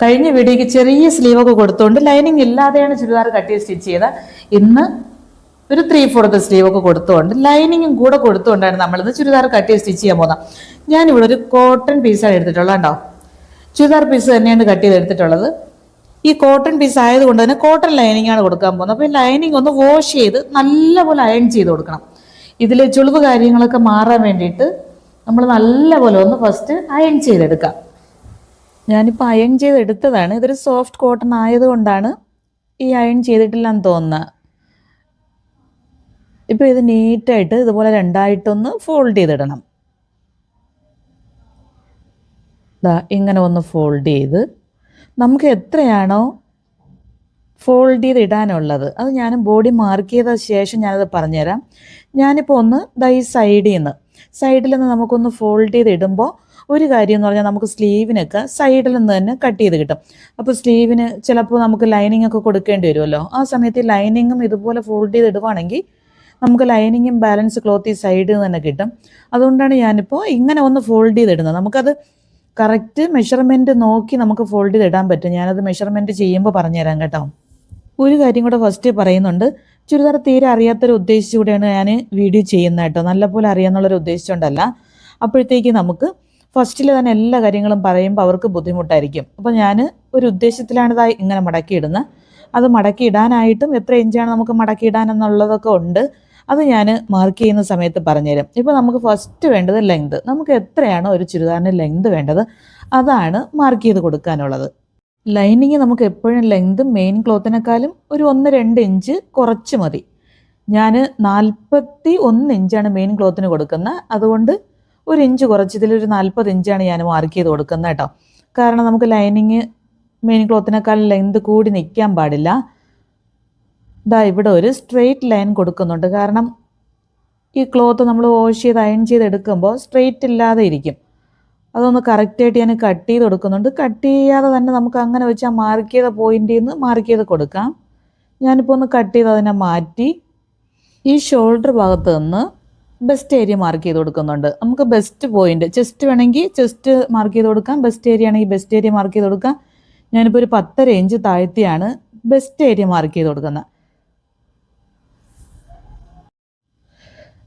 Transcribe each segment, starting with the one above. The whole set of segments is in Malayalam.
കഴിഞ്ഞ വീഡിയോക്ക് ചെറിയ സ്ലീവൊക്കെ കൊടുത്തുകൊണ്ട് ലൈനിങ് ഇല്ലാതെയാണ് ചുരിദാർ കട്ട് ചെയ്ത് സ്റ്റിച്ച് ചെയ്തത്. ഇന്ന് ഒരു 3/4 സ്ലീവൊക്കെ കൊടുത്തുകൊണ്ട് ലൈനിങ്ങും കൂടെ കൊടുത്തുകൊണ്ടാണ് നമ്മളിന്ന് ചുരിദാർ കട്ട് ചെയ്ത് സ്റ്റിച്ച് ചെയ്യാൻ പോകുന്നത്. ഞാനിവിടെ ഒരു കോട്ടൺ പീസാണ് എടുത്തിട്ടുള്ളത് കേട്ടോ. ചുരിദാർ പീസ് തന്നെയാണ് കട്ട് ചെയ്ത് എടുത്തിട്ടുള്ളത്. ഈ കോട്ടൺ പീസ് ആയതുകൊണ്ട് തന്നെ കോട്ടൺ ലൈനിങ് ആണ് കൊടുക്കാൻ പോകുന്നത്. അപ്പോൾ ഈ ലൈനിങ് ഒന്ന് വാഷ് ചെയ്ത് നല്ലപോലെ അയൺ ചെയ്ത് കൊടുക്കണം. ഇതിലെ ചുളിവ് കാര്യങ്ങളൊക്കെ മാറാൻ വേണ്ടിയിട്ട് നമ്മൾ നല്ലപോലെ ഒന്ന് ഫസ്റ്റ് അയൺ ചെയ്തെടുക്കാം. ഞാനിപ്പോൾ അയൺ ചെയ്തെടുത്തതാണ്. ഇതൊരു സോഫ്റ്റ് കോട്ടൺ ആയതുകൊണ്ടാണ് ഈ അയൺ ചെയ്തിട്ടില്ലെന്ന് തോന്നുന്നത്. ഇപ്പോൾ ഇത് നീറ്റായിട്ട് ഇതുപോലെ രണ്ടായിട്ടൊന്ന് ഫോൾഡ് ചെയ്തിടണം. ഇങ്ങനെ ഒന്ന് ഫോൾഡ് ചെയ്ത് നമുക്ക് എത്രയാണോ ഫോൾഡ് ചെയ്ത് ഇടാനുള്ളത് അത് ഞാൻ ബോഡി മാർക്ക് ചെയ്ത ശേഷം ഞാനത് പറഞ്ഞുതരാം. ഞാനിപ്പോൾ ഒന്ന് ഈ സൈഡിൽ നിന്ന് നമുക്കൊന്ന് ഫോൾഡ് ചെയ്ത് ഇടുമ്പോൾ ഒരു കാര്യം എന്ന് പറഞ്ഞാൽ നമുക്ക് സ്ലീവിനൊക്കെ സൈഡിൽ നിന്ന് തന്നെ കട്ട് ചെയ്ത് കിട്ടും. അപ്പോൾ സ്ലീവിന് ചിലപ്പോൾ നമുക്ക് ലൈനിങ് ഒക്കെ കൊടുക്കേണ്ടി വരുമല്ലോ. ആ സമയത്ത് ലൈനിങ്ങും ഇതുപോലെ ഫോൾഡ് ചെയ്ത് ഇടുവാണെങ്കിൽ നമുക്ക് ലൈനിങ്ങും ബാലൻസ് ക്ലോത്ത് ഈ സൈഡിൽ നിന്ന് തന്നെ കിട്ടും. അതുകൊണ്ടാണ് ഞാനിപ്പോൾ ഇങ്ങനെ ഒന്ന് ഫോൾഡ് ചെയ്തിടുന്നത്. നമുക്കത് കറക്റ്റ് മെഷർമെൻറ്റ് നോക്കി നമുക്ക് ഫോൾഡ് ചെയ്ത് ഇടാൻ പറ്റും. ഞാനത് മെഷർമെൻറ്റ് ചെയ്യുമ്പോൾ പറഞ്ഞുതരാം കേട്ടോ. ഒരു കാര്യം കൂടെ ഫസ്റ്റ് പറയുന്നുണ്ട്. ചുരിദാർ തീരെ അറിയാത്തൊരു ഉദ്ദേശിച്ചുകൂടെയാണ് ഞാൻ വീഡിയോ ചെയ്യുന്നത് കേട്ടോ. നല്ലപോലെ അറിയാമെന്നുള്ളൊരു ഉദ്ദേശിച്ചുകൊണ്ടല്ല. അപ്പോഴത്തേക്ക് നമുക്ക് ഫസ്റ്റിൽ തന്നെ എല്ലാ കാര്യങ്ങളും പറയുമ്പോൾ അവർക്ക് ബുദ്ധിമുട്ടായിരിക്കും. അപ്പോൾ ഞാൻ ഒരു ഉദ്ദേശത്തിലാണ് ഇങ്ങനെ മടക്കിയിടുന്നത്. അത് മടക്കി ഇടാനായിട്ടും എത്ര ഇഞ്ചാണ് നമുക്ക് മടക്കി ഇടാനെന്നുള്ളതൊക്കെ ഉണ്ട്. അത് ഞാൻ മാർക്ക് ചെയ്യുന്ന സമയത്ത് പറഞ്ഞുതരാം. ഇപ്പോൾ നമുക്ക് ഫസ്റ്റ് വേണ്ടത് ലെങ്ത്. നമുക്ക് എത്രയാണോ ഒരു ചുരിദാറിന് ലെങ്ത് വേണ്ടത് അതാണ് മാർക്ക് ചെയ്ത് കൊടുക്കാനുള്ളത്. ലൈനിങ് നമുക്ക് എപ്പോഴും ലെങ്ത് മെയിൻ ക്ലോത്തിനേക്കാളും ഒരു 1-2 ഇഞ്ച് കുറച്ച് മതി. ഞാൻ 41 ഇഞ്ചാണ് മെയിൻ ക്ലോത്തിന് കൊടുക്കുന്നത്. അതുകൊണ്ട് ഒരു ഇഞ്ച് കുറച്ച് ഇതിലൊരു 40 ഇഞ്ചാണ് ഞാൻ മാർക്ക് ചെയ്ത് കൊടുക്കുന്നത് കേട്ടോ. കാരണം നമുക്ക് ലൈനിങ് മെയിൻ ക്ലോത്തിനേക്കാൾ ലെങ്ത് കൂടി നിൽക്കാൻ പാടില്ല. ഇവിടെ ഒരു സ്ട്രെയിറ്റ് ലൈൻ കൊടുക്കുന്നുണ്ട്. കാരണം ഈ ക്ലോത്ത് നമ്മൾ വാഷ് ചെയ്ത് അയൺ ചെയ്ത് എടുക്കുമ്പോൾ സ്ട്രെയിറ്റ് ഇല്ലാതെ ഇരിക്കും. അതൊന്ന് കറക്റ്റായിട്ട് ഞാൻ കട്ട് ചെയ്ത് കൊടുക്കുന്നുണ്ട്. കട്ട് ചെയ്യാതെ തന്നെ നമുക്ക് അങ്ങനെ വെച്ചാൽ മാർക്ക് ചെയ്ത പോയിന്റിൽ നിന്ന് മാർക്ക് ചെയ്ത് കൊടുക്കാം. ഞാനിപ്പോൾ ഒന്ന് കട്ട് ചെയ്ത് അതിനെ മാറ്റി ഈ ഷോൾഡർ ഭാഗത്ത് നിന്ന് ബെസ്റ്റ് ഏരിയ മാർക്ക് ചെയ്ത് കൊടുക്കുന്നുണ്ട്. നമുക്ക് ബെസ്റ്റ് പോയിന്റ് ചെസ്റ്റ് വേണമെങ്കിൽ ചെസ്റ്റ് മാർക്ക് ചെയ്ത് കൊടുക്കാം. ബെസ്റ്റ് ഏരിയ ആണെങ്കിൽ ബെസ്റ്റ് ഏരിയ മാർക്ക് ചെയ്ത് കൊടുക്കാം. ഞാനിപ്പോൾ ഒരു 10.5 ഇഞ്ച് താഴ്ത്തിയാണ് ബെസ്റ്റ് ഏരിയ മാർക്ക് ചെയ്ത് കൊടുക്കുന്നത്.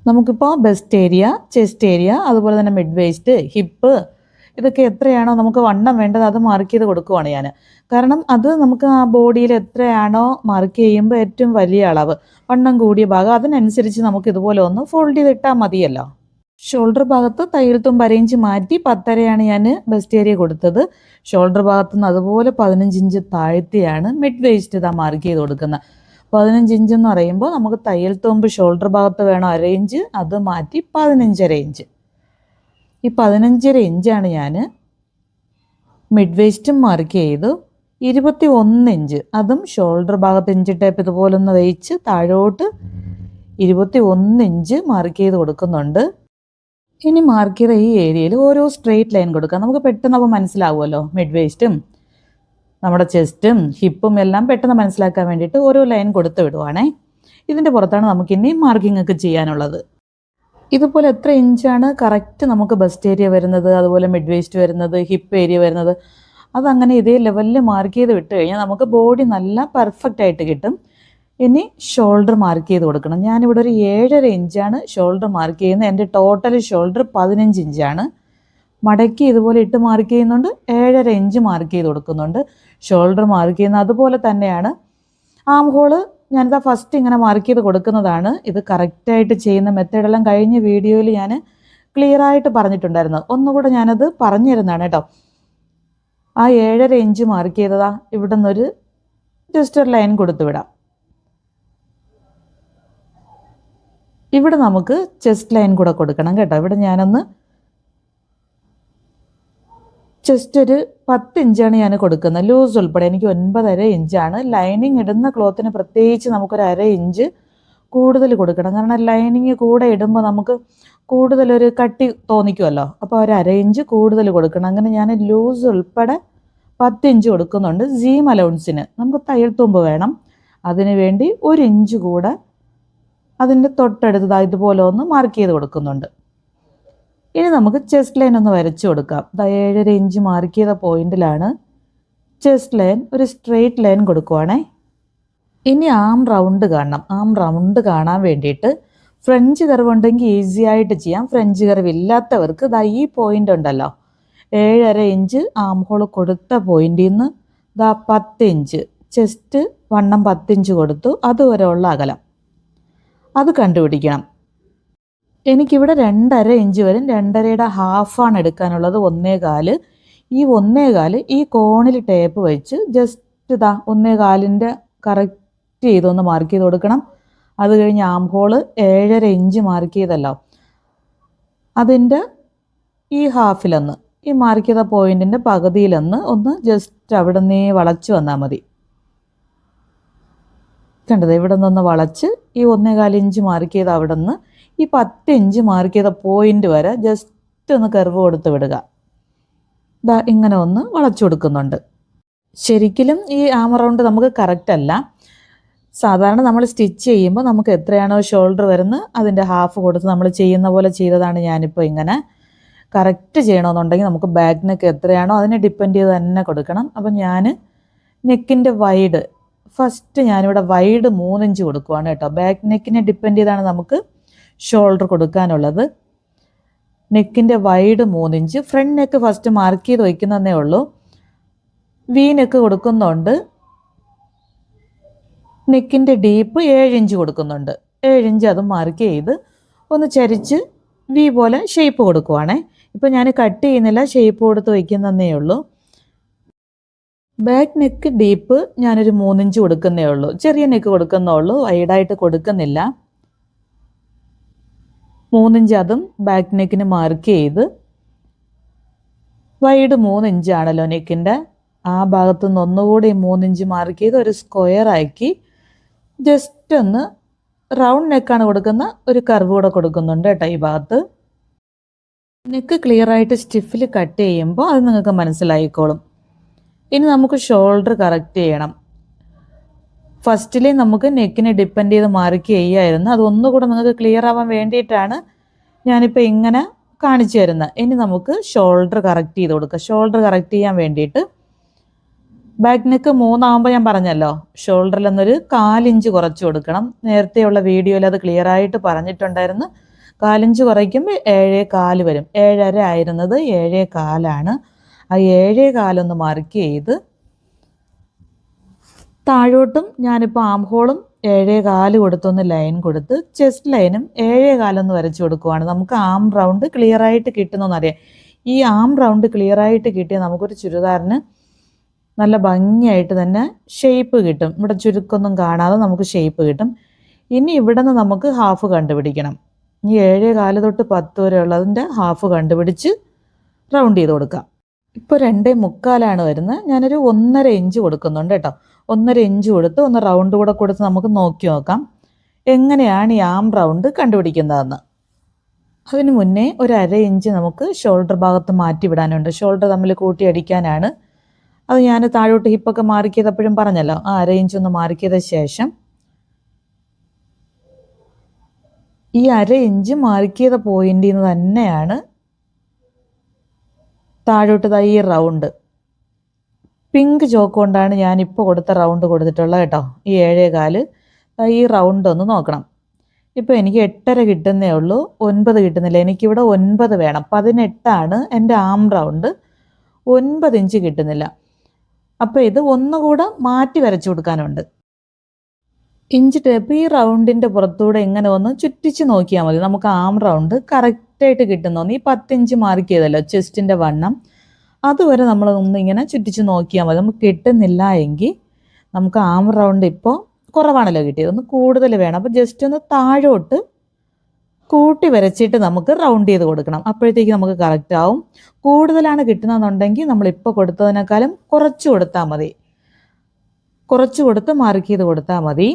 നമുക്കിപ്പോൾ ബെസ്റ്റ് ഏരിയ, ചെസ്റ്റ് ഏരിയ, അതുപോലെ തന്നെ മിഡ് വേസ്റ്റ്, ഹിപ്പ് ഇതൊക്കെ എത്രയാണോ നമുക്ക് വണ്ണം വേണ്ടത് അത് മാർക്ക് ചെയ്ത് കൊടുക്കുവാണ് ഞാൻ. കാരണം അത് നമുക്ക് ആ ബോഡിയിൽ എത്രയാണോ മാർക്ക് ചെയ്യുമ്പോൾ ഏറ്റവും വലിയ അളവ് വണ്ണം കൂടിയ ഭാഗം അതിനനുസരിച്ച് നമുക്ക് ഇതുപോലെ ഒന്ന് ഫോൾഡ് ചെയ്തിട്ടാൽ മതിയല്ലോ. ഷോൾഡർ ഭാഗത്ത് തയ്യൽ തുമ്പ് അരയിഞ്ച് മാറ്റി 10.5 ഞാൻ ബെസ്റ്റ് ഏരിയ കൊടുത്തത്. ഷോൾഡർ ഭാഗത്തു നിന്ന് അതുപോലെ 15 ഇഞ്ച് താഴ്ത്തിയാണ് മിഡ് വേസ്റ്റ് മാർക്ക് ചെയ്ത് കൊടുക്കുന്നത്. 15 ഇഞ്ച് എന്ന് പറയുമ്പോൾ നമുക്ക് തയ്യൽ തുമ്പ് ഷോൾഡർ ഭാഗത്ത് വേണം അരയിഞ്ച്, അത് മാറ്റി 15.5 ഇഞ്ച്. ഈ 15.5 ഇഞ്ചാണ് ഞാൻ മിഡ് വേസ്റ്റും മാർക്ക് ചെയ്തു. 21 ഇഞ്ച് അതും ഷോൾഡർ ഭാഗത്ത് ഇഞ്ച് ടേപ്പ് ഇതുപോലെ ഒന്ന് വെച്ച് താഴോട്ട് 21 ഇഞ്ച് മാർക്ക് ചെയ്ത് കൊടുക്കുന്നുണ്ട്. ഇനി മാർക്ക് ചെയ്ത ഈ ഏരിയയിൽ ഓരോ സ്ട്രെയിറ്റ് ലൈൻ കൊടുക്കാം. നമുക്ക് പെട്ടെന്ന് അപ്പോൾ മനസ്സിലാവുമല്ലോ. മിഡ് വേസ്റ്റും നമ്മുടെ ചെസ്റ്റും ഹിപ്പും എല്ലാം പെട്ടെന്ന് മനസ്സിലാക്കാൻ വേണ്ടിയിട്ട് ഓരോ ലൈൻ കൊടുത്ത് വിടുവാണേ. ഇതിൻ്റെ പുറത്താണ് നമുക്കിനി മാർക്കിംഗ് ഒക്കെ ചെയ്യാനുള്ളത്. ഇതുപോലെ എത്ര ഇഞ്ചാണ് കറക്റ്റ് നമുക്ക് ബെസ്റ്റ് ഏരിയ വരുന്നത്, അതുപോലെ മിഡ് വേസ്റ്റ് വരുന്നത്, ഹിപ്പ് ഏരിയ വരുന്നത്, അതങ്ങനെ ഇതേ ലെവലിൽ മാർക്ക് ചെയ്ത് വിട്ട് കഴിഞ്ഞാൽ നമുക്ക് ബോഡി നല്ല പെർഫെക്റ്റ് ആയിട്ട് കിട്ടും. ഇനി ഷോൾഡർ മാർക്ക് ചെയ്ത് കൊടുക്കണം. ഞാനിവിടെ ഒരു 7.5 ഇഞ്ചാണ് ഷോൾഡർ മാർക്ക് ചെയ്യുന്നത്. എൻ്റെ ടോട്ടൽ ഷോൾഡർ 15 ഇഞ്ചാണ്. മടക്കി ഇതുപോലെ ഇട്ട് മാർക്ക് ചെയ്യുന്നുണ്ട്. 7.5 ഇഞ്ച് മാർക്ക് ചെയ്ത് കൊടുക്കുന്നുണ്ട്. ഷോൾഡർ മാർക്ക് ചെയ്യുന്നത് അതുപോലെ തന്നെയാണ്. ആം ഹോള് ഞാനിതാ ഫസ്റ്റ് ഇങ്ങനെ മാർക്ക് ചെയ്ത് കൊടുക്കുന്നതാണ്. ഇത് കറക്റ്റായിട്ട് ചെയ്യുന്ന മെത്തേഡെല്ലാം കഴിഞ്ഞ വീഡിയോയിൽ ഞാൻ ക്ലിയർ ആയിട്ട് പറഞ്ഞിട്ടുണ്ടായിരുന്നു. ഒന്നുകൂടെ ഞാനത് പറഞ്ഞു തരുന്നതാണ് കേട്ടോ. ആ 7.5 ഇഞ്ച് മാർക്ക് ചെയ്തതാ ഇവിടെ നിന്നൊരു ജസ്റ്റ് ഒരു ലൈൻ കൊടുത്തു വിടാം. ഇവിടെ നമുക്ക് ചെസ്റ്റ് ലൈൻ കൂടെ കൊടുക്കണം കേട്ടോ. ഇവിടെ ഞാനൊന്ന് ചെസ്റ്റ് ഒരു 10 ഇഞ്ചാണ് ഞാൻ കൊടുക്കുന്നത്, ലൂസ് ഉൾപ്പെടെ. എനിക്ക് 9.5 ഇഞ്ചാണ്. ലൈനിങ് ഇടുന്ന ക്ലോത്തിന് പ്രത്യേകിച്ച് നമുക്കൊരു 1/2 ഇഞ്ച് കൂടുതൽ കൊടുക്കണം. കാരണം ലൈനിങ് കൂടെ ഇടുമ്പോൾ നമുക്ക് കൂടുതലൊരു കട്ടി തോന്നിക്കുമല്ലോ. അപ്പോൾ ഒരു 1/2 ഇഞ്ച് കൂടുതൽ കൊടുക്കണം. അങ്ങനെ ഞാൻ ലൂസ് ഉൾപ്പെടെ 10 ഇഞ്ച് കൊടുക്കുന്നുണ്ട്. സീം അലൗൺസിന് നമുക്ക് തയ്യൽ തുമ്പ് വേണം. അതിന് വേണ്ടി 1 ഇഞ്ച് കൂടെ അതിൻ്റെ തൊട്ടടുത്തത് ഇതുപോലെ ഒന്ന് മാർക്ക് ചെയ്ത് കൊടുക്കുന്നുണ്ട്. ഇനി നമുക്ക് ചെസ്റ്റ് ലൈൻ ഒന്ന് വരച്ചു കൊടുക്കാം. 7.5 ഇഞ്ച് മാർക്ക് ചെയ്ത പോയിന്റിലാണ് ചെസ്റ്റ് ലൈൻ ഒരു സ്ട്രെയിറ്റ് ലൈൻ കൊടുക്കുവാണേ. ഇനി ആം റൗണ്ട് കാണണം. ആം റൗണ്ട് കാണാൻ വേണ്ടിയിട്ട് ഫ്രഞ്ച് കർവ് ഉണ്ടെങ്കിൽ ഈസി ആയിട്ട് ചെയ്യാം. ഫ്രഞ്ച് കർവ് ഇല്ലാത്തവർക്ക് ദാ ഈ പോയിന്റ് ഉണ്ടല്ലോ, 7.5 ഇഞ്ച് ആം ഹോൾ കൊടുത്ത പോയിന്റിൽ നിന്ന് ദാ 10 ഇഞ്ച് ചെസ്റ്റ് വണ്ണം 10 ഇഞ്ച് കൊടുത്തു, അതുവരെ ഉള്ള അകലം അത് കണ്ടുപിടിക്കണം. എനിക്കിവിടെ 2.5 ഇഞ്ച് വരും. 2.5യുടെ ഹാഫാണ് എടുക്കാനുള്ളത്, 1.25. ഈ 1.25 ഈ കോണിൽ ടേപ്പ് വെച്ച് ജസ്റ്റ് ഇതാ 1.25ൻ്റെ കറക്റ്റ് ചെയ്തൊന്ന് മാർക്ക് ചെയ്ത് കൊടുക്കണം. അത് കഴിഞ്ഞ് ആം ഹോള് 7.5 ഇഞ്ച് മാർക്ക് ചെയ്തല്ലോ, അതിൻ്റെ ഈ ഹാഫിലൊന്ന്, ഈ മാർക്ക് ചെയ്ത പോയിന്റിൻ്റെ പകുതിയിലൊന്ന് ഒന്ന് ജസ്റ്റ് അവിടെ നിന്ന് വളച്ച് വന്നാൽ മതി. കണ്ടത്, ഇവിടെ നിന്നൊന്ന് വളച്ച് ഈ 1.25 ഇഞ്ച് മാർക്ക് ചെയ്ത് അവിടെ നിന്ന് ഈ 10 ഇഞ്ച് മാർക്ക് ചെയ്ത പോയിന്റ് വരെ ജസ്റ്റ് ഒന്ന് കർവ് കൊടുത്ത് വിടുക. ഇതാ ഇങ്ങനെ ഒന്ന് വളച്ചു കൊടുക്കുന്നുണ്ട്. ശരിക്കും ഈ ആം റൗണ്ട് നമുക്ക് കറക്റ്റ് അല്ല. സാധാരണ നമ്മൾ സ്റ്റിച്ച് ചെയ്യുമ്പോൾ നമുക്ക് എത്രയാണോ ഷോൾഡർ വരുന്നത് അതിൻ്റെ ഹാഫ് കൊടുത്ത് നമ്മൾ ചെയ്യുന്ന പോലെ ചെയ്തതാണ് ഞാനിപ്പോൾ ഇങ്ങനെ. കറക്റ്റ് ചെയ്യണമെന്നുണ്ടെങ്കിൽ നമുക്ക് ബാക്ക് നെക്ക് എത്രയാണോ അതിനെ ഡിപ്പെൻഡ് ചെയ്ത് തന്നെ കൊടുക്കണം. അപ്പം ഞാൻ നെക്കിൻ്റെ വൈഡ് ഫസ്റ്റ് ഞാനിവിടെ വൈഡ് 3 ഇഞ്ച് കൊടുക്കുവാണ് കേട്ടോ. ബാക്ക് നെക്കിനെ ഡിപ്പെൻഡ് ചെയ്താണ് നമുക്ക് ഷോൾഡർ കൊടുക്കാനുള്ളത്. നെക്കിൻ്റെ wide 3 inch. Front neck first mark ചെയ്ത് വയ്ക്കുന്നതേ ഉള്ളൂ. വി നെക്ക് കൊടുക്കുന്നുണ്ട്. നെക്കിൻ്റെ ഡീപ്പ് 7 ഇഞ്ച് കൊടുക്കുന്നുണ്ട്. 7 ഇഞ്ച് അതും മാർക്ക് ചെയ്ത് ഒന്ന് ചരിച്ച് വി പോലെ ഷേപ്പ് കൊടുക്കുവാണേ. ഇപ്പം ഞാൻ കട്ട് ചെയ്യുന്നില്ല, ഷേപ്പ് കൊടുത്ത് വയ്ക്കുന്നതേ ഉള്ളൂ. ബാക്ക് നെക്ക് ഡീപ്പ് ഞാനൊരു 3 ഇഞ്ച് കൊടുക്കുന്നേ ഉള്ളൂ. ചെറിയ നെക്ക് കൊടുക്കുന്നേ ഉള്ളൂ, വൈഡായിട്ട് കൊടുക്കുന്നില്ല. 3 ഇഞ്ച് അതും ബാക്ക് നെക്കിന് മാർക്ക് ചെയ്ത് വൈഡ് 3 ഇഞ്ചാണല്ലോ നെക്കിൻ്റെ, ആ ഭാഗത്തു നിന്ന് ഒന്നുകൂടി 3 ഇഞ്ച് മാർക്ക് ചെയ്ത് ഒരു സ്ക്വയർ ആക്കി ജസ്റ്റ് ഒന്ന് റൗണ്ട് നെക്കാണ് കൊടുക്കുന്ന ഒരു കർവ് കൂടെ കൊടുക്കുന്നുണ്ട് കേട്ടോ ഈ ഭാഗത്ത്. നെക്ക് ക്ലിയർ ആയിട്ട് സ്റ്റിഫിൽ കട്ട് ചെയ്യുമ്പോൾ അത് നിങ്ങൾക്ക് മനസ്സിലായിക്കോളും. ഇനി നമുക്ക് ഷോൾഡർ കറക്റ്റ് ചെയ്യണം. ഫസ്റ്റിലേ നമുക്ക് നെക്കിനെ ഡിപ്പെൻഡ് ചെയ്ത് മാർക്ക് ചെയ്യായിരുന്നു. അതൊന്നുകൂടെ നിങ്ങൾക്ക് ക്ലിയർ ആവാൻ വേണ്ടിയിട്ടാണ് ഞാനിപ്പോൾ ഇങ്ങനെ കാണിച്ചു തരുന്നത്. ഇനി നമുക്ക് ഷോൾഡർ കറക്റ്റ് ചെയ്ത് കൊടുക്കുക. ഷോൾഡർ കറക്റ്റ് ചെയ്യാൻ വേണ്ടിയിട്ട് ബാക്ക് നെക്ക് 3 ആകുമ്പോൾ ഞാൻ പറഞ്ഞല്ലോ, ഷോൾഡറിൽ നിന്നൊരു 4 ഇഞ്ച് കുറച്ച് കൊടുക്കണം. നേരത്തെയുള്ള വീഡിയോയിൽ അത് ക്ലിയർ ആയിട്ട് പറഞ്ഞിട്ടുണ്ടായിരുന്നു. 4 ഇഞ്ച് കുറയ്ക്കുമ്പോൾ 7.25 വരും. 7.5 ആയിരുന്നത് 7.25 ആ 7.25 ഒന്ന് മാർക്ക് ചെയ്ത് താഴോട്ടും ഞാനിപ്പോൾ ആം ഹോളും 7.25 കൊടുത്തൊന്ന് ലൈൻ കൊടുത്ത് ചെസ്റ്റ് ലൈനും 7.25 ഒന്ന് വരച്ച് കൊടുക്കുവാണ്. നമുക്ക് ആം റൗണ്ട് ക്ലിയർ ആയിട്ട് കിട്ടുന്നതെന്നറിയാം. ഈ ആം റൗണ്ട് ക്ലിയർ ആയിട്ട് കിട്ടിയാൽ നമുക്കൊരു ചുരിദാറിന് നല്ല ഭംഗിയായിട്ട് തന്നെ ഷേപ്പ് കിട്ടും. ഇവിടെ ചുരുക്കൊന്നും കാണാതെ നമുക്ക് ഷേപ്പ് കിട്ടും. ഇനി ഇവിടെ നിന്ന് നമുക്ക് ഹാഫ് കണ്ടുപിടിക്കണം. ഈ 7.25 തൊട്ട് 10 വരെ ഉള്ളതിൻ്റെ ഹാഫ് കണ്ടുപിടിച്ച് റൗണ്ട് ചെയ്ത് കൊടുക്കാം. ഇപ്പോൾ 2.25 വരുന്നത്. ഞാനൊരു 1.5 ഇഞ്ച് കൊടുക്കുന്നുണ്ട് കേട്ടോ. 1.5 ഇഞ്ച് കൊടുത്ത് ഒന്ന് റൗണ്ട് കൂടെ കൊടുത്ത് നമുക്ക് നോക്കി നോക്കാം എങ്ങനെയാണ് ഈ ആം റൗണ്ട് കണ്ടുപിടിക്കുന്നതെന്ന്. അതിന് മുന്നേ ഒരു 1/2 ഇഞ്ച് നമുക്ക് ഷോൾഡർ ഭാഗത്ത് മാറ്റി വിടാനുണ്ട്. ഷോൾഡർ തമ്മിൽ കൂട്ടി അടിക്കാനാണ്. അത് ഞാൻ താഴോട്ട് ഹിപ്പൊക്കെ മാർക്ക് ചെയ്തപ്പോഴും പറഞ്ഞല്ലോ, ആ 1/2 ഇഞ്ച് ഒന്ന് മാർക്ക് ചെയ്ത ശേഷം ഈ 1/2 ഇഞ്ച് മാർക്ക് ചെയ്ത പോയിന്റിൽ നിന്ന് തന്നെയാണ് താഴോട്ട് ഈ റൗണ്ട് പിങ്ക് ചോക്ക് കൊണ്ടാണ് ഞാനിപ്പോൾ കൊടുത്ത റൗണ്ട് കൊടുത്തിട്ടുള്ളത് കേട്ടോ. ഈ 7.25 ഈ റൗണ്ട് ഒന്ന് നോക്കണം. ഇപ്പോൾ എനിക്ക് 8.5 കിട്ടുന്നേ ഉള്ളൂ, 9 കിട്ടുന്നില്ല. എനിക്കിവിടെ 9 വേണം. 18 എൻ്റെ ആം റൗണ്ട്. 9 ഇഞ്ച് കിട്ടുന്നില്ല. അപ്പോൾ ഇത് ഒന്നുകൂടെ മാറ്റി വരച്ചു കൊടുക്കാനുണ്ട്. ഇഞ്ച് ടേപ്പ് ഈ റൗണ്ടിൻ്റെ പുറത്തൂടെ ഇങ്ങനെ ഒന്ന് ചുറ്റിച്ച് നോക്കിയാൽ മതി. നമുക്ക് ആം റൗണ്ട് കറക്റ്റായിട്ട് കിട്ടുന്നോന്ന്. ഈ 10 ഇഞ്ച് മാർക്ക് ചെയ്തല്ലോ ചെസ്റ്റിൻ്റെ വണ്ണം, അതുവരെ നമ്മൾ ഒന്നിങ്ങനെ ചുറ്റിച്ച് നോക്കിയാൽ മതി. നമുക്ക് കിട്ടുന്നില്ല എങ്കിൽ നമുക്ക് ആം റൗണ്ട് ഇപ്പോൾ കുറവാണല്ലോ കിട്ടിയത്, ഒന്ന് കൂടുതൽ വേണം. അപ്പോൾ ജസ്റ്റ് ഒന്ന് താഴോട്ട് കൂട്ടി വരച്ചിട്ട് നമുക്ക് റൗണ്ട് ചെയ്ത് കൊടുക്കണം. അപ്പോഴത്തേക്ക് നമുക്ക് കറക്റ്റ് ആവും. കൂടുതലാണ് കിട്ടുന്നതെന്നുണ്ടെങ്കിൽ നമ്മളിപ്പോൾ കൊടുത്തതിനേക്കാളും കുറച്ച് കൊടുത്താൽ മതി. കുറച്ച് കൊടുത്ത് മാർക്ക് ചെയ്ത് കൊടുത്താൽ മതി.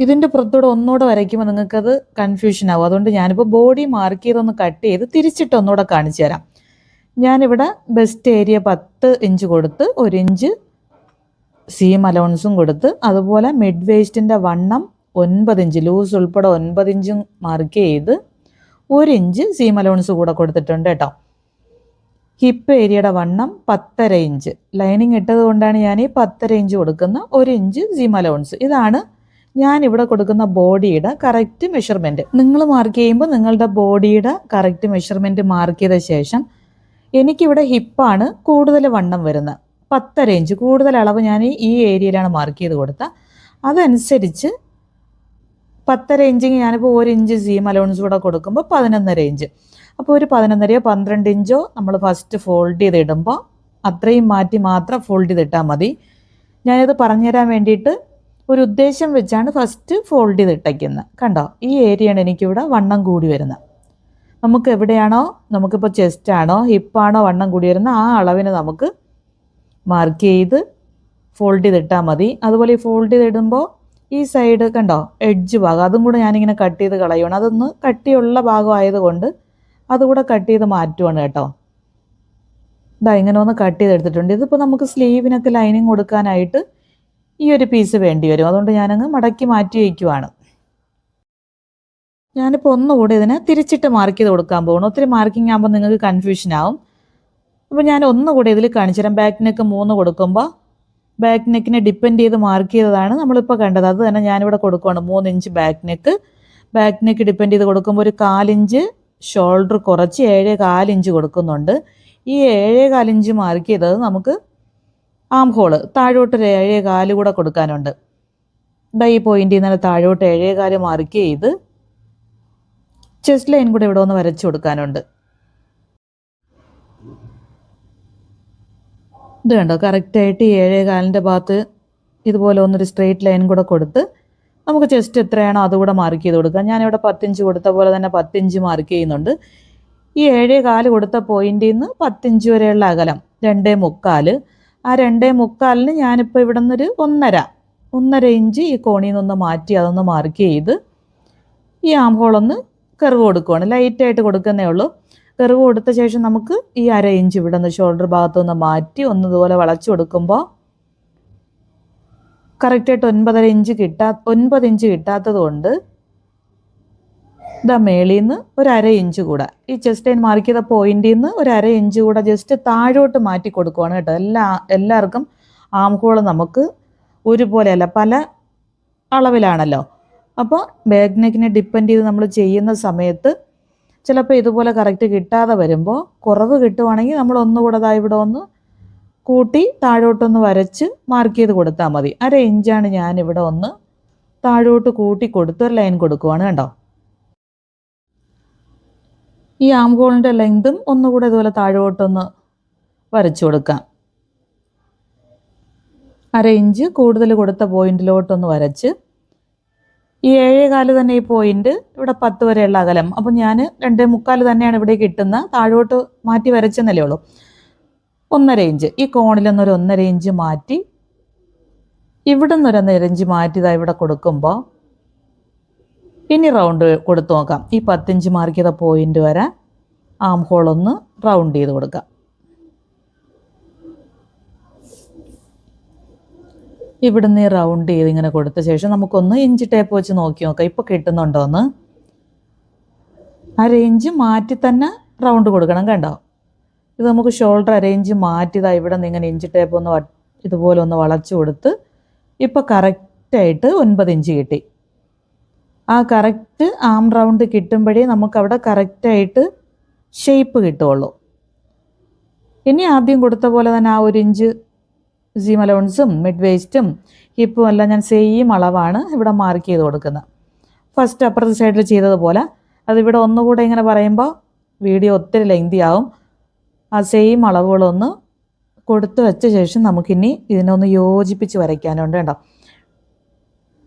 ഇതിൻ്റെ പുറത്തൂടെ ഒന്നുകൂടെ വരയ്ക്കുമ്പോൾ നിങ്ങൾക്കത് കൺഫ്യൂഷൻ ആവും. അതുകൊണ്ട് ഞാനിപ്പോൾ ബോഡി മാർക്ക് ചെയ്തൊന്ന് കട്ട് ചെയ്ത് തിരിച്ചിട്ട് ഒന്നുകൂടെ കാണിച്ചു തരാം. ഞാനിവിടെ ബെസ്റ്റ് ഏരിയ 10 ഇഞ്ച് കൊടുത്ത് 1 ഇഞ്ച് സീം അലൗൺസും കൊടുത്ത്, അതുപോലെ മിഡ് വേസ്റ്റിൻ്റെ വണ്ണം 9 ഇഞ്ച് ലൂസ് ഉൾപ്പെടെ 9 ഇഞ്ചും മാർക്ക് ചെയ്ത് 1 ഇഞ്ച് സീം അലൗൺസ് കൂടെ കൊടുത്തിട്ടുണ്ട് കേട്ടോ. ഹിപ്പ് ഏരിയയുടെ വണ്ണം 10.5 ഇഞ്ച്. ലൈനിങ് ഇട്ടത് കൊണ്ടാണ് ഞാൻ ഈ 10.5 ഇഞ്ച് കൊടുക്കുന്ന 1 ഇഞ്ച് സീം അലൗൺസ്. ഇതാണ് ഞാനിവിടെ കൊടുക്കുന്ന ബോഡിയുടെ കറക്റ്റ് മെഷർമെൻറ്റ്. നിങ്ങൾ മാർക്ക് ചെയ്യുമ്പോൾ നിങ്ങളുടെ ബോഡിയുടെ കറക്റ്റ് മെഷർമെൻറ്റ് മാർക്ക് ചെയ്ത ശേഷം എനിക്കിവിടെ ഹിപ്പാണ് കൂടുതൽ വണ്ണം വരുന്നത്, 10.5 ഇഞ്ച് കൂടുതൽ അളവ് ഞാൻ ഈ ഏരിയയിലാണ് മാർക്ക് ചെയ്ത് കൊടുത്ത. അതനുസരിച്ച് 10.5 ഇഞ്ചിന് ഞാനിപ്പോൾ 1 ഇഞ്ച് സീം അലൗൺസ് കൂടെ കൊടുക്കുമ്പോൾ 11.5 ഇഞ്ച്. അപ്പോൾ ഒരു 11.5 12 ഇഞ്ചോ നമ്മൾ ഫസ്റ്റ് ഫോൾഡ് ചെയ്ത് ഇടുമ്പോൾ അത്രയും മാറ്റി മാത്രം ഫോൾഡ് ചെയ്തിട്ടാൽ മതി. ഞാനിത് പറഞ്ഞുതരാൻ വേണ്ടിയിട്ട് ഒരു ഉദ്ദേശം വെച്ചാണ് ഫസ്റ്റ് ഫോൾഡ് ചെയ്ത് ഇട്ടയ്ക്കുന്നത്. കണ്ടോ, ഈ ഏരിയയാണ് എനിക്കിവിടെ വണ്ണം കൂടി വരുന്നത്. നമുക്ക് എവിടെയാണോ, നമുക്കിപ്പോൾ ചെസ്റ്റാണോ ഹിപ്പാണോ വണ്ണം കൂടി വരുന്നത് ആ അളവിന് നമുക്ക് മാർക്ക് ചെയ്ത് ഫോൾഡ് ചെയ്തിട്ടാൽ മതി. അതുപോലെ ഈ ഫോൾഡ് ചെയ്തിടുമ്പോൾ ഈ സൈഡ് കണ്ടോ എഡ്ജ് ഭാഗം അതും കൂടെ ഞാനിങ്ങനെ കട്ട് ചെയ്ത് കളയുകയാണ്. അതൊന്ന് കട്ടിയുള്ള ഭാഗം ആയതുകൊണ്ട് അതുകൂടെ കട്ട് ചെയ്ത് മാറ്റുവാണ് കേട്ടോ. ഇതാ ഇങ്ങനെ ഒന്ന് കട്ട് ചെയ്തെടുത്തിട്ടുണ്ട്. ഇതിപ്പോൾ നമുക്ക് സ്ലീവിനൊക്കെ ലൈനിങ് കൊടുക്കാനായിട്ട് ഈ ഒരു പീസ് വേണ്ടി വരും. അതുകൊണ്ട് ഞാനങ്ങ് മടക്കി മാറ്റി വയ്ക്കുവാണ്. ഞാനിപ്പോൾ ഒന്നുകൂടി ഇതിനെ തിരിച്ചിട്ട് മാർക്ക് ചെയ്ത് കൊടുക്കാൻ പോകണം. ഒത്തിരി മാർക്കിംഗ് ആകുമ്പോൾ നിങ്ങൾക്ക് കൺഫ്യൂഷൻ ആവും. അപ്പോൾ ഞാൻ ഒന്നുകൂടി ഇതിൽ കാണിച്ചു തരാം. ബാക്ക് നെക്ക് 3 കൊടുക്കുമ്പോൾ ബാക്ക് നെക്കിനെ ഡിപ്പെൻഡ് ചെയ്ത് മാർക്ക് ചെയ്തതാണ് നമ്മളിപ്പോൾ കണ്ടത്. അത് തന്നെ ഞാനിവിടെ കൊടുക്കുകയാണ് 3 ഇഞ്ച് ബാക്ക് നെക്ക് ഡിപ്പെൻഡ് ചെയ്ത് കൊടുക്കുമ്പോൾ ഒരു 4 ഇഞ്ച് ഷോൾഡർ കുറച്ച് 7.25 ഇഞ്ച് കൊടുക്കുന്നുണ്ട്. ഈ 7.25 ഇഞ്ച് മാർക്ക് ചെയ്തത് നമുക്ക് ആം ഹോള് താഴോട്ടൊരു 7.25 കൂടെ കൊടുക്കാനുണ്ട്. ഈ പോയിന്റിൽ നിന്ന് താഴോട്ട് 7.25 മാർക്ക് ചെയ്ത് ചെസ്റ്റ് ലൈൻ കൂടെ ഇവിടെ ഒന്ന് വരച്ചു കൊടുക്കാനുണ്ട്. ഇത് കണ്ടോ, കറക്റ്റായിട്ട് ഈ 7.25 ഭാഗത്ത് ഇതുപോലെ ഒന്നൊരു സ്ട്രെയിറ്റ് ലൈൻ കൂടെ കൊടുത്ത് നമുക്ക് ചെസ്റ്റ് എത്രയാണോ അതുകൂടെ മാർക്ക് ചെയ്ത് കൊടുക്കാം. ഞാനിവിടെ 10 ഇഞ്ച് കൊടുത്ത പോലെ തന്നെ 10 ഇഞ്ച് മാർക്ക് ചെയ്യുന്നുണ്ട്. ഈ 7.25 കൊടുത്ത പോയിന്റിൽ നിന്ന് 10 ഇഞ്ച് വരെയുള്ള അകലം 2.25. ആ 2.25 ഞാനിപ്പോൾ ഇവിടെ നിന്നൊരു 1.5 ഇഞ്ച് ഈ കോണിൽ നിന്നൊന്ന് മാറ്റി അതൊന്ന് മാർക്ക് ചെയ്ത് ഈ ആം ഹോളൊന്ന് കർവ് കൊടുക്കുവാണ്. ലൈറ്റായിട്ട് കൊടുക്കുന്നേ ഉള്ളൂ. കർവ് കൊടുത്ത ശേഷം നമുക്ക് ഈ 1/2 ഇഞ്ച് ഇവിടെ നിന്ന് ഷോൾഡർ ഭാഗത്തുനിന്ന് മാറ്റി ഒന്നതുപോലെ വളച്ചു കൊടുക്കുമ്പോൾ കറക്റ്റായിട്ട് 9 ഇഞ്ച് കിട്ടാത്തത് കൊണ്ട് ഇതാ മേളിൽ നിന്ന് ഒരു 1/2 ഇഞ്ച് കൂടെ ഈ ചെസ്റ്റ് ലൈൻ മാർക്ക് ചെയ്ത പോയിന്റിൽ നിന്ന് ഒരു 1/2 ഇഞ്ച് കൂടെ ജസ്റ്റ് താഴോട്ട് മാറ്റി കൊടുക്കുവാണ് കേട്ടോ. എല്ലാവർക്കും ആം ഹോൾ നമുക്ക് ഒരുപോലെയല്ല, പല അളവിലാണല്ലോ. അപ്പോൾ ബാക്ക് നെക്കിനെ ഡിപ്പെൻഡ് ചെയ്ത് നമ്മൾ ചെയ്യുന്ന സമയത്ത് ചിലപ്പോൾ ഇതുപോലെ കറക്റ്റ് കിട്ടാതെ വരുമ്പോൾ കുറവ് കിട്ടുവാണെങ്കിൽ നമ്മൾ ഒന്നുകൂടെ ഇവിടെ ഒന്ന് കൂട്ടി താഴോട്ടൊന്ന് വരച്ച് മാർക്ക് ചെയ്ത് കൊടുത്താൽ മതി. 1/2 ഇഞ്ചാണ് ഞാനിവിടെ ഒന്ന് താഴോട്ട് കൂട്ടി കൊടുത്തൊരു ലൈൻ കൊടുക്കുവാണ് കണ്ടോ. ഈ ആം ഹോളിൻ്റെ ലെങ്തും ഒന്നുകൂടെ ഇതുപോലെ താഴോട്ടൊന്ന് വരച്ചു കൊടുക്കാം. 1/2 ഇഞ്ച് കൂടുതൽ കൊടുത്ത പോയിന്റിലോട്ടൊന്ന് വരച്ച് ഈ 7.25 തന്നെ ഈ പോയിന്റ് ഇവിടെ 10 വരെയുള്ള അകലം. അപ്പം ഞാൻ 2.25 തന്നെയാണ് ഇവിടെ കിട്ടുന്നത്. താഴോട്ട് മാറ്റി വരച്ചെന്നല്ലേ ഉള്ളൂ. 1.5 ഇഞ്ച് ഈ കോണിലൊന്നൊരു 1.5 ഇഞ്ച് മാറ്റി ഇവിടെ നിന്നൊരു 1.5 ഇഞ്ച് മാറ്റി ഇതാ ഇവിടെ കൊടുക്കുമ്പോൾ ഇനി റൗണ്ട് കൊടുത്തു നോക്കാം. ഈ 10 ഇഞ്ച് മാർക്ക് ചെയ്ത പോയിന്റ് വരെ ആം ഹോളൊന്ന് റൗണ്ട് ചെയ്ത് കൊടുക്കാം. ഇവിടുന്ന് റൗണ്ട് ചെയ്ത് ഇങ്ങനെ കൊടുത്ത ശേഷം നമുക്കൊന്ന് ഇഞ്ച് ടേപ്പ് വെച്ച് നോക്കി നോക്കാം ഇപ്പോൾ കിട്ടുന്നുണ്ടോയെന്ന്. 1/2 ഇഞ്ച് മാറ്റി തന്നെ റൗണ്ട് കൊടുക്കണം കണ്ടോ. ഇത് നമുക്ക് ഷോൾഡർ 1/2 ഇഞ്ച് മാറ്റിയതായി ഇവിടെ നിന്ന് ഇങ്ങനെ ഇഞ്ച് ടേപ്പ് ഒന്ന് ഇതുപോലെ ഒന്ന് വളച്ചു കൊടുത്ത് ഇപ്പോൾ കറക്റ്റായിട്ട് 9 ഇഞ്ച് കിട്ടി. ആ കറക്റ്റ് ആം റൗണ്ട് കിട്ടുമ്പോഴേ നമുക്കവിടെ കറക്റ്റായിട്ട് ഷേപ്പ് കിട്ടുള്ളൂ. ഇനി ആദ്യം കൊടുത്ത പോലെ തന്നെ ആ 1 ഇഞ്ച് സീം അലൗൺസും മിഡ് വേസ്റ്റും ഹിപ്പും എല്ലാം ഞാൻ സെയിം അളവാണ് ഇവിടെ മാർക്ക് ചെയ്ത് കൊടുക്കുന്നത്. ഫസ്റ്റ് അപ്പുറത്തെ സൈഡിൽ ചെയ്തതുപോലെ അതിവിടെ ഒന്നുകൂടെ ഇങ്ങനെ പറയുമ്പോൾ വീഡിയോ ഒത്തിരി ലെങ്തി ആവും. ആ സെയിം അളവുകളൊന്ന് കൊടുത്ത് വെച്ച ശേഷം നമുക്കിനി ഇതിനൊന്ന് യോജിപ്പിച്ച് വരയ്ക്കാനുണ്ട് കേട്ടോ.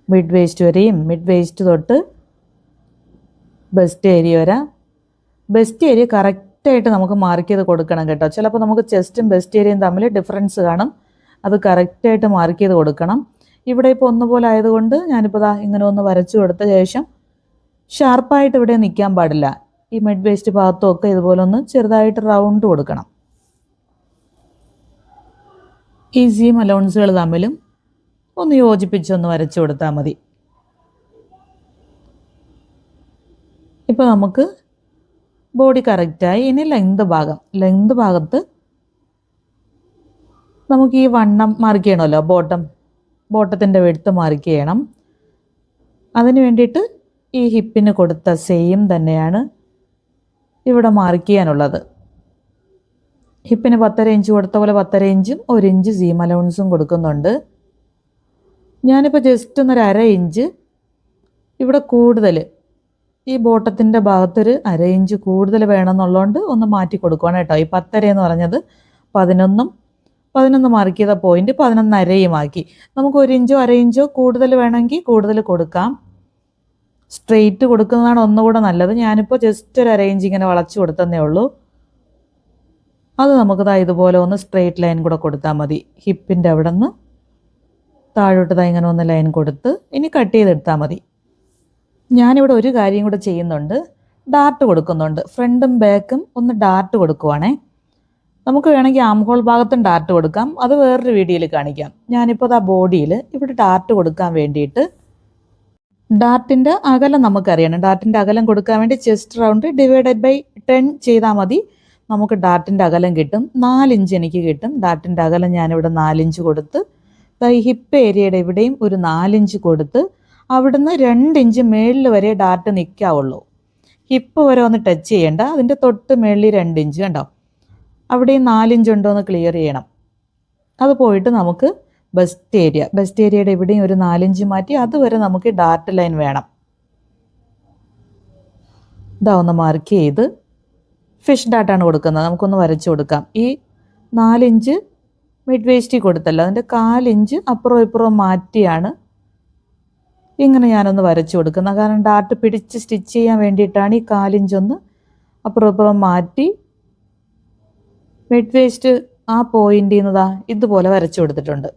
മിഡ് വേസ്റ്റ് വരെയും മിഡ് വേസ്റ്റ് തൊട്ട് ബെസ്റ്റ് ഏരിയ വരെ. ബെസ്റ്റ് ഏരിയ കറക്റ്റായിട്ട് നമുക്ക് മാർക്ക് ചെയ്ത് കൊടുക്കണം കേട്ടോ. ചിലപ്പോൾ നമുക്ക് ചെസ്റ്റും ബെസ്റ്റ് ഏരിയയും തമ്മിൽ ഡിഫറൻസ് കാണും. അത് കറക്റ്റായിട്ട് മാർക്ക് ചെയ്ത് കൊടുക്കണം. ഇവിടെ ഇപ്പോൾ ഒന്നുപോലെ ആയതുകൊണ്ട് ഞാനിപ്പോൾ ഇങ്ങനെ ഒന്ന് വരച്ചു കൊടുത്ത ശേഷം ഷാർപ്പായിട്ട് ഇവിടെ നിൽക്കാൻ പാടില്ല. ഈ മിഡ് വേസ്റ്റ് ഭാഗത്തുമൊക്കെ ഇതുപോലെ ഒന്ന് ചെറുതായിട്ട് റൗണ്ട് കൊടുക്കണം. ഈ സീം അലൗൺസുകൾ തമ്മിലും ഒന്ന് യോജിപ്പിച്ചൊന്ന് വരച്ചു കൊടുത്താൽ മതി. ഇപ്പോൾ നമുക്ക് ബോഡി കറക്റ്റായി. ഇനി ലെങ്ത് ഭാഗത്ത് നമുക്ക് ഈ വണ്ണം മാർക്ക് ചെയ്യണമല്ലോ, ബോട്ടത്തിൻ്റെ വെടുത്ത് മാർക്ക് ചെയ്യണം. അതിന് വേണ്ടിയിട്ട് ഈ ഹിപ്പിന് കൊടുത്ത സെയിം തന്നെയാണ് ഇവിടെ മാർക്ക് ചെയ്യാനുള്ളത്. ഹിപ്പിന് 10.5 ഇഞ്ച് കൊടുത്ത പോലെ 10.5 ഇഞ്ചും 1 ഇഞ്ച് സീം അലൗൺസും കൊടുക്കുന്നുണ്ട്. ഞാനിപ്പോൾ ജസ്റ്റ് ഒന്നൊരു 1/2 ഇഞ്ച് ഇവിടെ കൂടുതൽ ഈ ബോട്ടത്തിൻ്റെ ഭാഗത്തൊരു 1/2 ഇഞ്ച് കൂടുതൽ വേണമെന്നുള്ളതുകൊണ്ട് ഒന്ന് മാറ്റി കൊടുക്കുകയാണ് കേട്ടോ. ഈ 10.5 എന്ന് പറഞ്ഞത് 11 മാർക്ക് ചെയ്ത പോയിന്റ് 11.5 ആക്കി. നമുക്ക് 1 ഇഞ്ചോ 1/2 ഇഞ്ചോ കൂടുതൽ വേണമെങ്കിൽ കൂടുതൽ കൊടുക്കാം. സ്ട്രെയിറ്റ് കൊടുക്കുന്നതാണ് ഒന്നുകൂടെ നല്ലത്. ഞാനിപ്പോൾ ജസ്റ്റ് ഒരു 1/2 ഇഞ്ച് ഇങ്ങനെ വളച്ചു കൊടുത്തതേ ഉള്ളൂ. അത് നമുക്കിതാ ഇതുപോലെ ഒന്ന് സ്ട്രെയിറ്റ് ലൈൻ കൂടെ കൊടുത്താൽ മതി. ഹിപ്പിൻ്റെ അവിടെ നിന്ന് താഴോട്ട് ഇങ്ങനെ ഒന്ന് ലൈൻ കൊടുത്ത് ഇനി കട്ട് ചെയ്തെടുത്താൽ മതി. ഞാനിവിടെ ഒരു കാര്യം കൂടെ ചെയ്യുന്നുണ്ട്, ഡാർട്ട് കൊടുക്കുന്നുണ്ട്. ഫ്രണ്ടും ബാക്കും ഒന്ന് ഡാർട്ട് കൊടുക്കുവാണേ. നമുക്ക് വേണമെങ്കിൽ ആം ഹോൾ ഭാഗത്തും ഡാർട്ട് കൊടുക്കാം, അത് വേറൊരു വീഡിയോയിൽ കാണിക്കാം. ഞാനിപ്പോൾ ബോഡിയിൽ ഇവിടെ ഡാർട്ട് കൊടുക്കാൻ വേണ്ടിയിട്ട് ഡാർട്ടിൻ്റെ അകലം നമുക്കറിയണം. ഡാർട്ടിൻ്റെ അകലം കൊടുക്കാൻ വേണ്ടി ചെസ്റ്റ് റൗണ്ട് ഡിവൈഡഡ് ബൈ 10 ചെയ്താൽ മതി. നമുക്ക് ഡാർട്ടിൻ്റെ അകലം കിട്ടും. 4 ഇഞ്ച് എനിക്ക് കിട്ടും. ഡാർട്ടിൻ്റെ അകലം ഞാനിവിടെ 4 ഇഞ്ച് കൊടുത്ത് ഈ ഹിപ്പ് ഏരിയയുടെ ഇവിടെയും ഒരു 4 ഇഞ്ച് കൊടുത്ത് അവിടുന്ന് 2 ഇഞ്ച് മേളിൽ വരെ ഡാർട്ട് നിൽക്കാവുള്ളൂ. ഹിപ്പ് വരെ ഒന്ന് ടച്ച് ചെയ്യേണ്ട. അതിൻ്റെ തൊട്ട് മേളിൽ 2 ഇഞ്ച് കണ്ടോ, അവിടെയും 4 ഇഞ്ച് ഉണ്ടോ എന്ന് ക്ലിയർ ചെയ്യണം. അത് പോയിട്ട് നമുക്ക് ബസ്റ്റ് ഏരിയയുടെ ഇവിടെയും ഒരു 4 ഇഞ്ച് മാറ്റി അതുവരെ നമുക്ക് ഡാർട്ട് ലൈൻ വേണം. ഇതാ ഒന്ന് മാർക്ക് ചെയ്ത് ഫിഷ് ഡാർട്ടാണ് കൊടുക്കുന്നത്. നമുക്കൊന്ന് വരച്ചു കൊടുക്കാം. ഈ 4 ഇഞ്ച് മിഡ് വേസ്റ്റിൽ കൊടുത്തല്ലോ, അതിൻ്റെ 4 ഇഞ്ച് അപ്പുറവും ഇപ്പുറവും മാറ്റിയാണ് ഇങ്ങനെ ഞാനൊന്ന് വരച്ചു കൊടുക്കുന്നത്. കാരണം ഡാർട്ട് പിടിച്ച് സ്റ്റിച്ച് ചെയ്യാൻ വേണ്ടിയിട്ടാണ് ഈ 4 ഇഞ്ചൊന്ന് അപ്പുറവും ഇപ്പുറവും മാറ്റി മിഡ് വേസ്റ്റ് ആ പോയിന്റിൽ നിന്ന് ഇതുപോലെ വരച്ചു കൊടുത്തിട്ടുണ്ട്.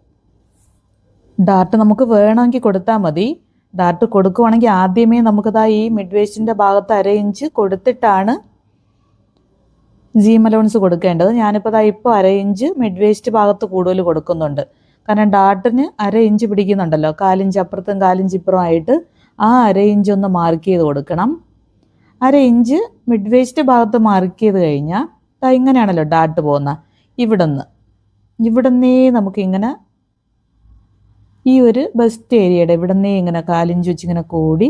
ഡാർട്ട് നമുക്ക് വേണമെങ്കിൽ കൊടുത്താൽ മതി. ഡാർട്ട് കൊടുക്കുവാണെങ്കിൽ ആദ്യമേ നമുക്കിതാ ഈ മിഡ് വേസ്റ്റിൻ്റെ ഭാഗത്ത് 1/2 ഇഞ്ച് കൊടുത്തിട്ടാണ് സീം അലൗൺസ് കൊടുക്കേണ്ടത്. ഞാനിപ്പോൾ ഇപ്പോൾ 1/2 ഇഞ്ച് മിഡ് വേസ്റ്റ് ഭാഗത്ത് കൂടുതൽ കൊടുക്കുന്നുണ്ട്. കാരണം ഡാർട്ടിന് 1/2 ഇഞ്ച് പിടിക്കുന്നുണ്ടല്ലോ, 4 ഇഞ്ച് അപ്പുറത്തും 4 ഇഞ്ച് ഇപ്പുറം ആയിട്ട് ആ 1/2 ഇഞ്ച് ഒന്ന് മാർക്ക് ചെയ്ത് കൊടുക്കണം. 1/2 ഇഞ്ച് മിഡ് വേസ്റ്റ് ഭാഗത്ത് മാർക്ക് ചെയ്ത് കഴിഞ്ഞാൽ ഇങ്ങനെയാണല്ലോ ഡാർട്ട് പോകുന്നത്. ഇവിടുന്നേ നമുക്കിങ്ങനെ ഈ ഒരു ബസ്റ്റ് ഏരിയയുടെ ഇവിടുന്നേ ഇങ്ങനെ 4 ഇഞ്ച് വെച്ച് ഇങ്ങനെ കൂടി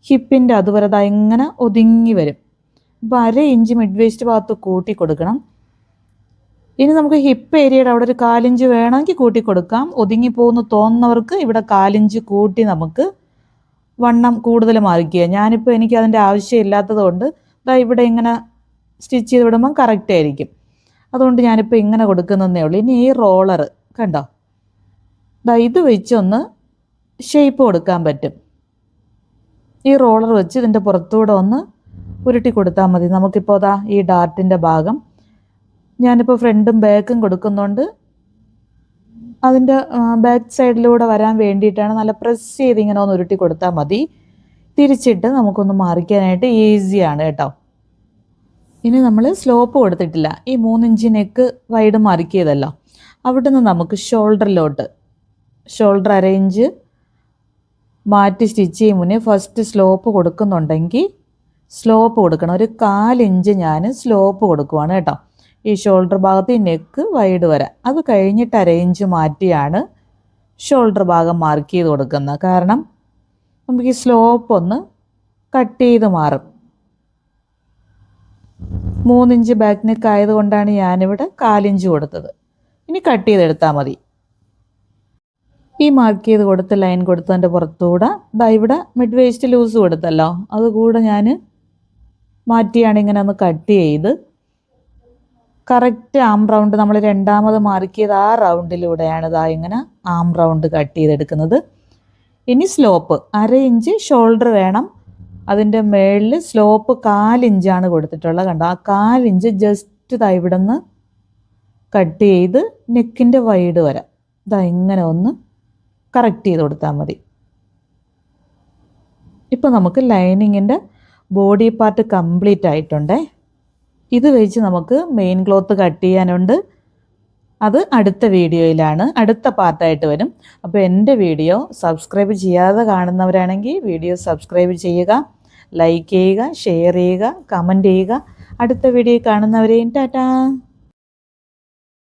ഹിപ്പിൻ്റെ അതുവരെ ഇങ്ങനെ ഒതുങ്ങി വരും. അപ്പോൾ 1/2 ഇഞ്ച് മിഡ് വേസ്റ്റ് ഭാഗത്ത് കൂട്ടി കൊടുക്കണം. ഇനി നമുക്ക് ഹിപ്പ് ഏരിയയുടെ അവിടെ ഒരു 4 ഇഞ്ച് വേണമെങ്കിൽ കൂട്ടി കൊടുക്കാം. ഒതുങ്ങിപ്പോകുന്നു തോന്നുന്നവർക്ക് ഇവിടെ 4 ഇഞ്ച് കൂട്ടി നമുക്ക് വണ്ണം കൂടുതൽ മാർക്ക് ചെയ്യാം. ഞാനിപ്പോൾ എനിക്ക് അതിൻ്റെ ആവശ്യമില്ലാത്തത് കൊണ്ട് ഇവിടെ ഇങ്ങനെ സ്റ്റിച്ച് ചെയ്ത് വിടുമ്പം കറക്റ്റ് ആയിരിക്കും. അതുകൊണ്ട് ഞാനിപ്പോൾ ഇങ്ങനെ കൊടുക്കുന്നതേ ഉള്ളൂ. ഇനി ഈ റോളർ കണ്ടോ, ഇത് വെച്ചൊന്ന് ഷേപ്പ് കൊടുക്കാൻ പറ്റും. ഈ റോളർ വെച്ച് ഇതിൻ്റെ പുറത്തൂടെ ഒന്ന് ഉരുട്ടി കൊടുത്താൽ മതി. നമുക്കിപ്പോൾ ഈ ഡാർട്ടിൻ്റെ ഭാഗം ഞാനിപ്പോൾ ഫ്രണ്ടും ബാക്കും കൊടുക്കുന്നുണ്ട്. അതിൻ്റെ ബാക്ക് സൈഡിലൂടെ വരാൻ വേണ്ടിയിട്ടാണ്. നല്ല പ്രസ് ചെയ്ത് ഇങ്ങനെ ഒന്ന് ഉരുട്ടി കൊടുത്താൽ മതി. തിരിച്ചിട്ട് നമുക്കൊന്ന് മാറിക്കാനായിട്ട് ഈസിയാണ് കേട്ടോ. ഇനി നമ്മൾ സ്ലോപ്പ് കൊടുത്തിട്ടില്ല. ഈ 3 ഇഞ്ച് നെക്ക് വൈഡ് മാർക്ക് ചെയ്തല്ലോ, അവിടെ നിന്ന് നമുക്ക് ഷോൾഡർ 1/2 ഇഞ്ച് മാറ്റി സ്റ്റിച്ച് ചെയ്യും മുന്നേ ഫസ്റ്റ് സ്ലോപ്പ് കൊടുക്കുന്നുണ്ടെങ്കിൽ സ്ലോപ്പ് കൊടുക്കണം. ഒരു 4 ഇഞ്ച് ഞാൻ സ്ലോപ്പ് കൊടുക്കുവാണ് കേട്ടോ. ഈ ഷോൾഡർ ഭാഗത്ത് ഈ നെക്ക് വൈഡ് വരാം. അത് കഴിഞ്ഞിട്ട് 1/2 ഇഞ്ച് മാറ്റിയാണ് ഷോൾഡർ ഭാഗം മാർക്ക് ചെയ്ത് കൊടുക്കുന്നത്. കാരണം നമുക്ക് ഈ സ്ലോപ്പ് ഒന്ന് കട്ട് ചെയ്ത് മാറും. 3 ഇഞ്ച് ബാക്ക് നെക്ക് ആയതുകൊണ്ടാണ് ഞാനിവിടെ 4 ഇഞ്ച് കൊടുത്തത്. ഇനി കട്ട് ചെയ്തെടുത്താൽ മതി. ഈ മാർക്ക് ചെയ്ത് കൊടുത്ത് ലൈൻ കൊടുത്തതിൻ്റെ പുറത്തുകൂടെ ഇവിടെ മിഡ് വേസ്റ്റ് ലൂസ് കൊടുത്തല്ലോ, അതുകൂടെ ഞാൻ മാറ്റിയാണ് ഇങ്ങനെ ഒന്ന് കട്ട് ചെയ്ത് കറക്റ്റ് ആം റൗണ്ട് നമ്മൾ രണ്ടാമത് മാർക്ക് ചെയ്ത് ആ റൗണ്ടിലൂടെയാണ് ഇങ്ങനെ ആം റൗണ്ട് കട്ട് ചെയ്തെടുക്കുന്നത്. ഇനി സ്ലോപ്പ് 1/2 ഇഞ്ച് ഷോൾഡർ വേണം. അതിൻ്റെ മേളിൽ സ്ലോപ്പ് 4 ഇഞ്ചാണ് കൊടുത്തിട്ടുള്ളത്. കണ്ടോ, ആ 4 ഇഞ്ച് ജസ്റ്റ് ഇവിടെ നിന്ന് കട്ട് ചെയ്ത് നെക്കിൻ്റെ വൈഡ് വരാം. ഇങ്ങനെ ഒന്ന് കറക്റ്റ് ചെയ്ത് കൊടുത്താൽ മതി. ഇപ്പോൾ നമുക്ക് ലൈനിങ്ങിൻ്റെ ബോഡി പാർട്ട് കംപ്ലീറ്റ് ആയിട്ടുണ്ടേ. ഇത് വെച്ച് നമുക്ക് മെയിൻ ക്ലോത്ത് കട്ട് ചെയ്യാനുണ്ട്. അത് അടുത്ത വീഡിയോയിലാണ്, അടുത്ത പാർട്ടായിട്ട് വരും. അപ്പോൾ എൻ്റെ വീഡിയോ സബ്സ്ക്രൈബ് ചെയ്യാതെ കാണുന്നവരാണെങ്കിൽ വീഡിയോ സബ്സ്ക്രൈബ് ചെയ്യുക, ലൈക്ക് ചെയ്യുക, ഷെയർ ചെയ്യുക, കമൻറ്റ് ചെയ്യുക. അടുത്ത വീഡിയോ കാണുന്നവരെയും ടാറ്റാ.